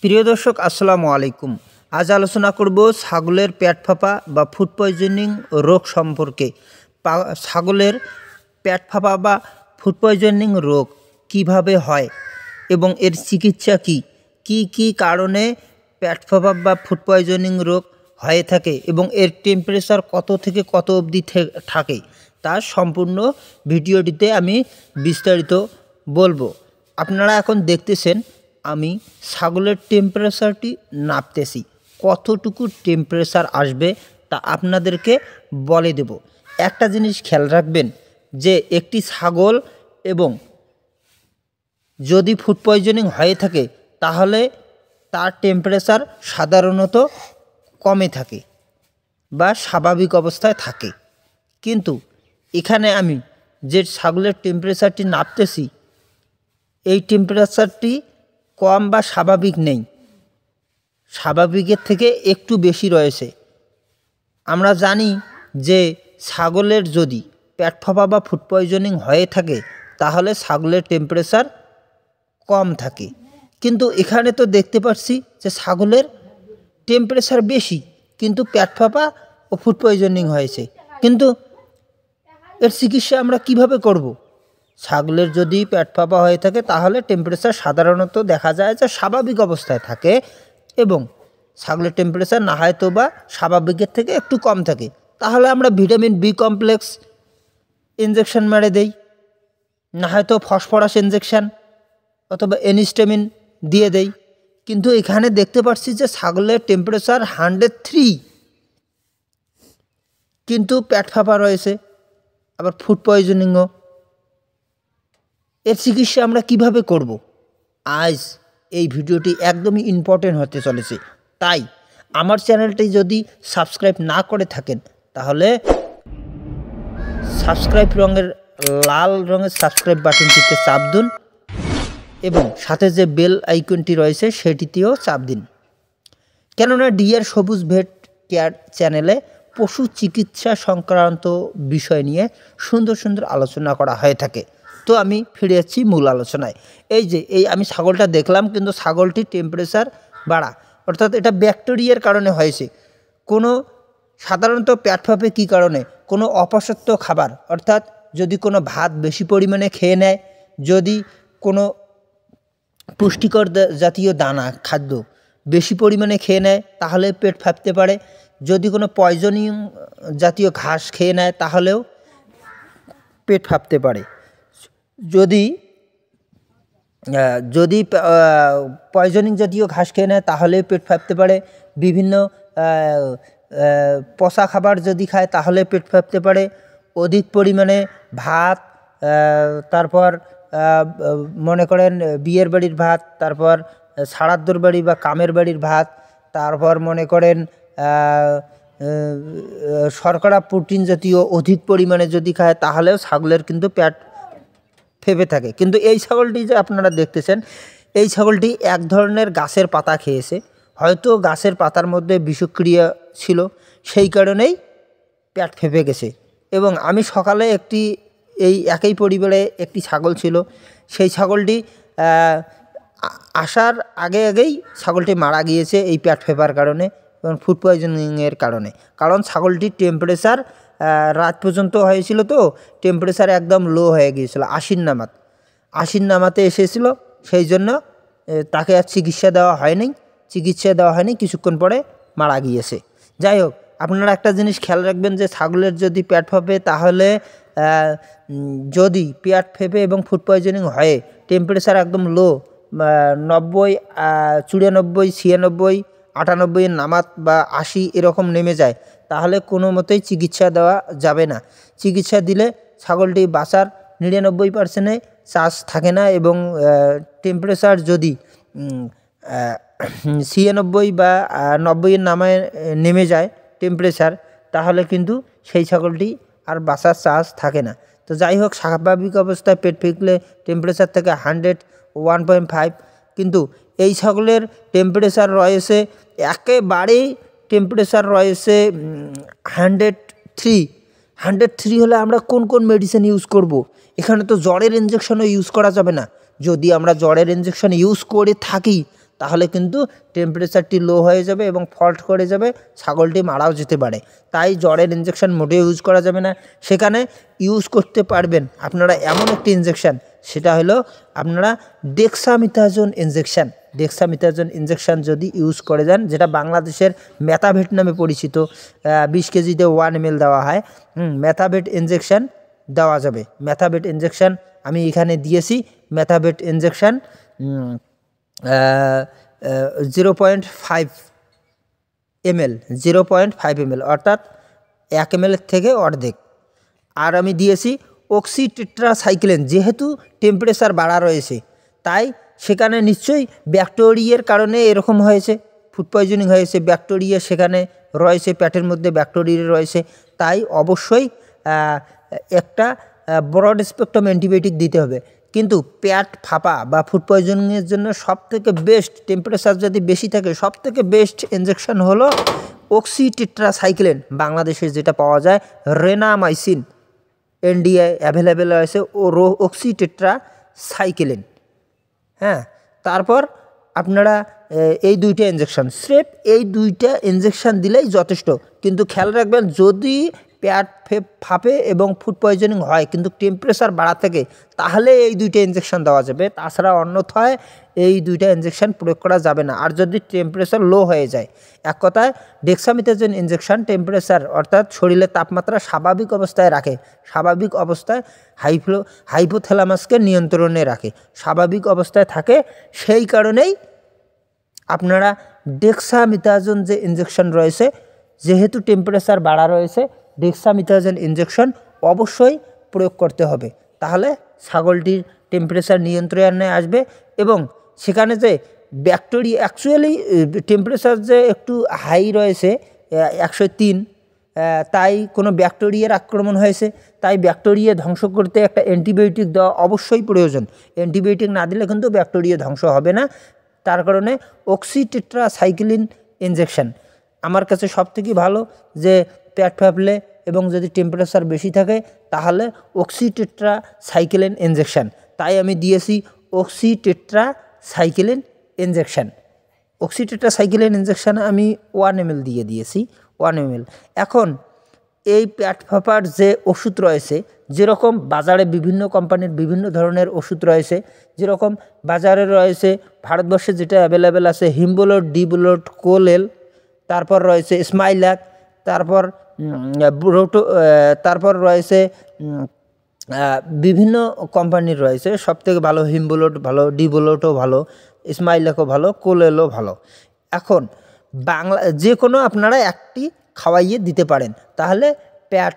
প্রিয় দর্শক আসসালামু আলাইকুম। আজ আলোচনা করব ছাগলের পেট ফাঁপা বা ফুড পয়জনিং রোগ সম্পর্কে। ছাগলের পেট ফাঁপা বা ফুড পয়জনিং রোগ কিভাবে হয় এবং এর চিকিৎসা কি কারণে পেট ফাঁপা বা ফুড পয়জনিং রোগ হয়ে থাকে এবং এর টেম্পারেচার কত থেকে কত অবধি থাকে, তার সম্পূর্ণ ভিডিওটিতে আমি বিস্তারিত বলবো। আপনারা এখন দেখতেছেন আমি ছাগলের টেম্পারেচারটি নাপতেছি, কতটুকু টেম্পারেচার আসবে তা আপনাদেরকে বলে দেব। একটা জিনিস খেয়াল রাখবেন যে একটি ছাগল এবং যদি ফুড পয়জনিং হয়ে থাকে তাহলে তার টেম্পারেচার সাধারণত কমে থাকে বা স্বাভাবিক অবস্থায় থাকে, কিন্তু এখানে আমি যে ছাগলের টেম্পারেচারটি নাপতেছি এই টেম্পারেচারটি কম বা স্বাভাবিক নেই, স্বাভাবিকের থেকে একটু বেশি রয়েছে। আমরা জানি যে ছাগলের যদি পেট ফাঁপা বা ফুড পয়জনিং হয়ে থাকে তাহলে ছাগলের টেম্পারেচার কম থাকে, কিন্তু এখানে তো দেখতে পাচ্ছি যে ছাগলের টেম্পারেচার বেশি কিন্তু পেট ফাঁপা ও ফুড পয়জনিং হয়েছে। কিন্তু এর চিকিৎসা আমরা কিভাবে করব? ছাগলের যদি পেট ফাঁপা হয়ে থাকে তাহলে টেম্পারেচার সাধারণত দেখা যায় যে স্বাভাবিক অবস্থায় থাকে এবং ছাগলের টেম্পারেচার না হয়তো বা স্বাভাবিকের থেকে একটু কম থাকে, তাহলে আমরা ভিটামিন বি কমপ্লেক্স ইনজেকশন মেরে দেই, না হয়তো ফসফরাস ইনজেকশন অথবা এনিস্টামিন দিয়ে দেই। কিন্তু এখানে দেখতে পাচ্ছি যে ছাগলের টেম্পারেচার 103 কিন্তু পেট ফাঁপা রয়েছে, আবার ফুড পয়জনিংও। এর চিকিৎসা আমরা কিভাবে করব? আজ এই ভিডিওটি একদমই ইম্পর্টেন্ট হতে চলেছে, তাই আমার চ্যানেলটি যদি সাবস্ক্রাইব না করে থাকেন তাহলে লাল রঙের সাবস্ক্রাইব বাটনটিতে চাপ দিন এবং সাথে যে বেল আইকনটি রয়েছে সেটিতেও চাপ দিন, কেননা ডিয়ার সবুজ ভেট কেয়ার চ্যানেলে পশু চিকিৎসা সংক্রান্ত বিষয় নিয়ে সুন্দর সুন্দর আলোচনা করা হয়ে থাকে। তো আমি ফিরে যাচ্ছি মূল আলোচনায়। এই আমি ছাগলটা দেখলাম, কিন্তু ছাগলটির টেম্পারেচার বাড়া, অর্থাৎ এটা ব্যাকটেরিয়ার কারণে হয়েছে। কোনো সাধারণত পেট ফাঁপে কী কারণে? কোনো অপচত্য খাবার, অর্থাৎ যদি কোনো ভাত বেশি পরিমাণে খেয়ে নেয়, যদি কোনো পুষ্টিকর জাতীয় দানা খাদ্য বেশি পরিমাণে খেয়ে নেয় তাহলে পেট ফাঁপতে পারে। যদি কোনো পয়জনিং জাতীয় ঘাস খেয়ে নেয় তাহলেও পেট ফাঁপতে পারে। যদি পয়জনিং জাতীয় ঘাস খেয়ে নেয় তাহলে পেট ফাঁপতে পারে। বিভিন্ন পচা খাবার যদি খায় তাহলে পেট ফাঁপতে পারে। অধিক পরিমাণে ভাত, তারপর মনে করেন বিয়ের বাড়ির ভাত, তারপর সারাদ্দর বাড়ি বা কামের বাড়ির ভাত, তারপর মনে করেন শর্করা প্রোটিন জাতীয় অধিক পরিমাণে যদি খায় তাহলেও ছাগলের কিন্তু পেট ফেপে থাকে। কিন্তু এই ছাগলটি যে আপনারা দেখতেছেন, এই ছাগলটি এক ধরনের গাছের পাতা খেয়েছে, হয়তো গাছের পাতার মধ্যে বিষক্রিয়া ছিল, সেই কারণেই পেট ফেপে গেছে। এবং আমি সকালে এই একই পরিবারে একটি ছাগল ছিল, সেই ছাগলটি আসার আগেই ছাগলটি মারা গিয়েছে এই পেট ফেপার কারণে এবং ফুড পয়জনিংয়ের কারণে। কারণ ছাগলটির টেম্পারেচার রাত পর্যন্ত হয়েছিল, তো টেম্পারেচার একদম লো হয়ে গিয়েছিল, 80 নামাতে এসেছিল, সেই জন্য তাকে আর চিকিৎসা দেওয়া হয়নি, কিছুক্ষণ পরে মারা গিয়েছে। যাই হোক, আপনারা একটা জিনিস খেয়াল রাখবেন যে ছাগলের যদি পেট ফাঁপে তাহলে যদি পেট ফেপে এবং ফুড পয়জনিং হয়, টেম্পারেচার একদম লো 90, 94, 96, 98 নামাত বা 80 এরকম নেমে যায়, তাহলে কোনো মতেই চিকিৎসা দেওয়া যাবে না। চিকিৎসা দিলে ছাগলটি বাঁচার 99% চান্স থাকে না, এবং টেম্পারেচার যদি 96 বা 90 নামায় নেমে যায় টেম্পারেচার, তাহলে কিন্তু সেই ছাগলটি আর বাঁচার চান্স থাকে না। তো যাই হোক, স্বাভাবিক অবস্থায় পেট ফেকলে টেম্পারেচার থেকে 101.5, কিন্তু এই ছাগলের টেম্পারেচার রয়েছে একেবারেই টেম্পারেচার রয়েছে 103 হলে আমরা কোন মেডিসিন ইউজ করব? এখানে তো জ্বরের ইঞ্জেকশনও ইউজ করা যাবে না। যদি আমরা জ্বরের ইঞ্জেকশন ইউজ করে থাকি তাহলে কিন্তু টেম্পারেচারটি লো হয়ে যাবে এবং ফল্ট করে যাবে, ছাগলটি মারাও যেতে পারে। তাই জ্বরের ইঞ্জেকশন মোটেও ইউজ করা যাবে না। সেখানে ইউজ করতে পারবেন আপনারা এমন একটি ইঞ্জেকশন, সেটা হলো আপনারা ডেক্সামিথাজোন ইঞ্জেকশন। ডেক্সামিথাজোন ইঞ্জেকশন যদি ইউজ করে যান, যেটা বাংলাদেশের মেথাভেট নামে পরিচিত, 20 কেজিতে 1 ml দেওয়া হয়। মেথাভেট ইঞ্জেকশন দেওয়া যাবে। মেথাভেট ইঞ্জেকশন আমি এখানে দিয়েছি। মেথাভেট ইঞ্জেকশন 0.5 ml, 0.5 ml অর্থাৎ 1 ml থেকে অর্ধেক। আর আমি দিয়েছি অক্সিটেট্রাসাইক্লিন। যেহেতু টেম্পারেচার বাড়া রয়েছে, তাই সেখানে নিশ্চয়ই ব্যাকটেরিয়ার কারণে এরকম হয়েছে, ফুড পয়জনিং হয়েছে, ব্যাকটেরিয়া সেখানে রয়েছে, পেটের মধ্যে ব্যাকটেরিয়া রয়েছে। তাই অবশ্যই একটা ব্রড স্পেকট্রাম অ্যান্টিবায়োটিক দিতে হবে। কিন্তু পেট ফাঁপা বা ফুড পয়জনিংয়ের জন্য সবথেকে বেস্ট, টেম্পারেচার যদি বেশি থাকে, সবথেকে বেস্ট ইঞ্জেকশন হলো অক্সিটেট্রাসাইক্লিন। বাংলাদেশে যেটা পাওয়া যায় রেনামাইসিন, এনডিএ অ্যাভেলেবেল আছে ও অক্সিটেট্রাসাইক্লিন। হ্যাঁ, তারপর আপনারা এই 2টা ইঞ্জেকশন, স্রেফ এই 2টা ইঞ্জেকশন দিলেই যথেষ্ট। কিন্তু খেয়াল রাখবেন, যদি পেট ফাঁপে এবং ফুড পয়জনিং হয় কিন্তু টেম্পারেচার বাড়া থাকে, তাহলে এই 2টা ইঞ্জেকশন দেওয়া যাবে। তাছাড়া অন্যথায় এই 2টা ইঞ্জেকশন প্রয়োগ করা যাবে না। আর যদি টেম্পারেচার লো হয়ে যায়, এক কথায় ডেক্সামিথাজোন ইঞ্জেকশন টেম্পারেচার অর্থাৎ শরীরের তাপমাত্রা স্বাভাবিক অবস্থায় রাখে, স্বাভাবিক অবস্থায় হাইপোথ্যালামাসকে নিয়ন্ত্রণে রাখে, স্বাভাবিক অবস্থায় থাকে। সেই কারণেই আপনারা ডেক্সামিথাজোন যে ইঞ্জেকশন রয়েছে, যেহেতু টেম্পারেচার বাড়া রয়েছে, ডেক্সামিথাজোন ইঞ্জেকশন অবশ্যই প্রয়োগ করতে হবে। তাহলে ছাগলটির টেম্পারেচার নিয়ন্ত্রণে আসবে এবং সেখানে যে ব্যাকটেরিয়া, অ্যাকচুয়ালি টেম্পারেচার যে একটু হাই রয়েছে 103, তাই কোনো ব্যাকটেরিয়ার আক্রমণ হয়েছে, তাই ব্যাকটেরিয়া ধ্বংস করতে একটা অ্যান্টিবায়োটিক দেওয়া অবশ্যই প্রয়োজন। অ্যান্টিবায়োটিক না দিলে কিন্তু ব্যাকটেরিয়া ধ্বংস হবে না। তার কারণে অক্সিটেট্রাসাইক্লিন ইঞ্জেকশন আমার কাছে সবথেকে ভালো। যে পেট ফাঁপলে এবং যদি টেম্পারেচার বেশি থাকে, তাহলে অক্সিটেট্রাসাইক্লিন ইঞ্জেকশন। তাই আমি দিয়েছি অক্সিটেট্রাসাইক্লিন ইঞ্জেকশন। অক্সিটেট্রাসাইক্লিন ইঞ্জেকশন আমি 1 ml দিয়েছি, 1 ml। এখন এই পেট ফাঁপার যে ওষুধ রয়েছে, যেরকম বাজারে বিভিন্ন কোম্পানির বিভিন্ন ধরনের ওষুধ রয়েছে, যেরকম বাজারে রয়েছে ভারতবর্ষে যেটা অ্যাভেলেবেল আছে হিমবোলোট, ডিবোলোট, কোলেল, তারপর রয়েছে স্মাইলাক, তারপর তারপর রয়েছে বিভিন্ন কোম্পানির রয়েছে। সবথেকে ভালো হিমবোলোট ভালো, ডিবোলোটও ভালো, স্মাইলাকও ভালো, কোলেলও ভালো। এখন যে কোনো আপনারা একটি খাওয়াইয়ে দিতে পারেন, তাহলে পেট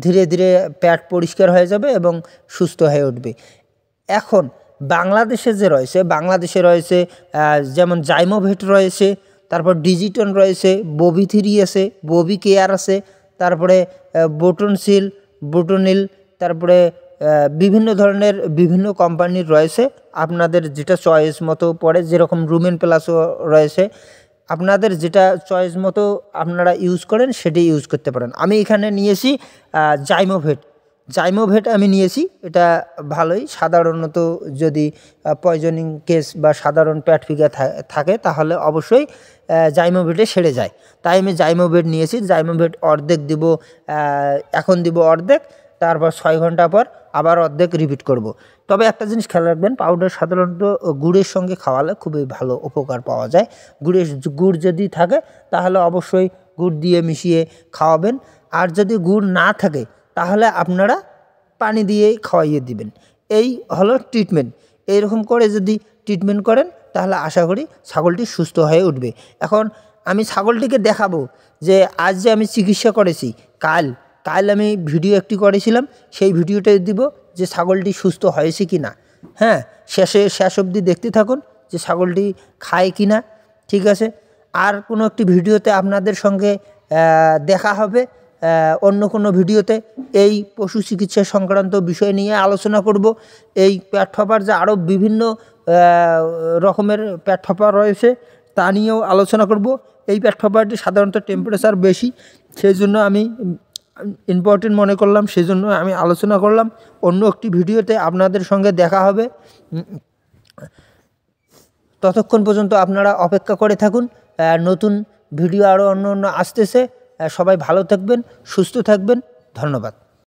ধীরে ধীরে পেট পরিষ্কার হয়ে যাবে এবং সুস্থ হয়ে উঠবে। এখন বাংলাদেশে রয়েছে যেমন জাইমোভেট রয়েছে, তারপর ডিজিটন রয়েছে, ববি3 আছে, ববি কেয়ার আছে, তারপরে বোটনসিল, বোটনিল, তারপরে বিভিন্ন ধরনের বিভিন্ন কোম্পানির রয়েছে। আপনাদের যেটা চয়েস মতো পড়ে, যেরকম রুমেন প্লাসও রয়েছে, আপনাদের যেটা চয়েস মতো আপনারা ইউজ করেন সেটি ইউজ করতে পারেন। আমি এখানে নিয়েছি জাইমোভেট আমি নিয়েছি। এটা ভালোই, সাধারণত যদি পয়জনিং কেস বা সাধারণ পেট ফিকা থাকে তাহলে অবশ্যই জাইমোভেটে সেরে যায়। তাই আমি জাইমোভেট নিয়েছি। জাইমোভেট অর্ধেক দিব, এখন দিব অর্ধেক, তারপর 6 ঘন্টা পর আবার অর্ধেক রিপিট করব। তবে একটা জিনিস খেয়াল রাখবেন, পাউডার সাধারণত গুড়ের সঙ্গে খাওয়ালে খুবই ভালো উপকার পাওয়া যায়। গুড় যদি থাকে তাহলে অবশ্যই গুড় দিয়ে মিশিয়ে খাওয়াবেন। আর যদি গুড় না থাকে তাহলে আপনারা পানি দিয়েই খাওয়াইয়ে দিবেন। এই হলো ট্রিটমেন্ট। এইরকম করে যদি ট্রিটমেন্ট করেন তাহলে আশা করি ছাগলটি সুস্থ হয়ে উঠবে। এখন আমি ছাগলটিকে দেখাবো যে আজ যে আমি চিকিৎসা করেছি, কাল আমি ভিডিও একটি করেছিলাম, সেই ভিডিওটাই দিব যে ছাগলটি সুস্থ হয়েছে কি না। হ্যাঁ, শেষ অবধি দেখতে থাকুন যে ছাগলটি খায় কি না। ঠিক আছে, আর কোনো একটি ভিডিওতে আপনাদের সঙ্গে দেখা হবে, অন্য কোনো ভিডিওতে এই পশু চিকিৎসা সংক্রান্ত বিষয় নিয়ে আলোচনা করব। এই পেট ফাঁপার যে আরও বিভিন্ন রকমের পেট ফাঁপা রয়েছে তা নিয়েও আলোচনা করব। এই পেট ফাঁপাটি সাধারণত টেম্পারেচার বেশি, সেই জন্য আমি ইম্পর্টেন্ট মনে করলাম, সেই জন্য আমি আলোচনা করলাম। অন্য একটি ভিডিওতে আপনাদের সঙ্গে দেখা হবে। ততক্ষণ পর্যন্ত আপনারা অপেক্ষা করে থাকুন। নতুন ভিডিও আরও অন্য আসতেছে। সবাই ভালো থাকবেন, সুস্থ থাকবেন। ধন্যবাদ।